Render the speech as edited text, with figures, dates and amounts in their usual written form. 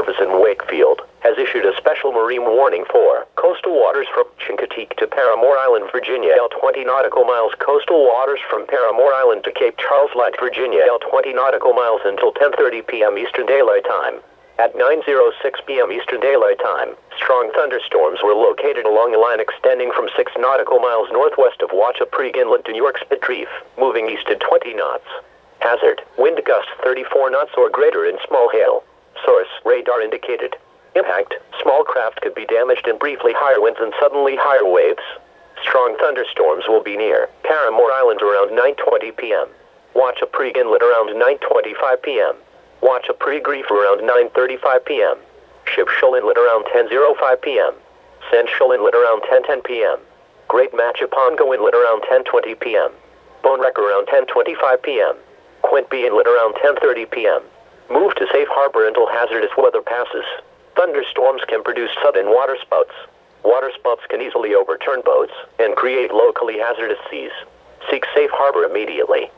Service in Wakefield has issued a special marine warning for coastal waters from Chincoteague to Paramore Island, Virginia. 20 nautical miles. Coastal waters from Paramore Island to Cape Charles Light, Virginia. 20 nautical miles until 10:30 p.m. Eastern Daylight Time. At 9:06 p.m. Eastern Daylight Time, strong thunderstorms were located along a line extending from 6 nautical miles northwest of Wachapreague Inlet to York's Spit Reef, moving east at 20 knots. Hazard, wind gust 34 knots or greater in small hail. Source, radar indicated. Impact, small craft could be damaged in briefly higher winds and suddenly higher waves. Strong thunderstorms will be near Paramore Island around 9:20 p.m. Wachapreague Inlet around 9:25 p.m. Wachapreague Reef around 9:35 p.m. Ship Shoal Inlet around 10:05 p.m. Sand Shoal Inlet around 10:10 p.m. Great Machipongo Inlet around 10:20 p.m. Bone Wreck around 10:25 p.m. Quintby Inlet around 10:30 p.m. Move to safe harbor until hazardous weather passes. Thunderstorms can produce sudden waterspouts. Waterspouts can easily overturn boats and create locally hazardous seas. Seek safe harbor immediately.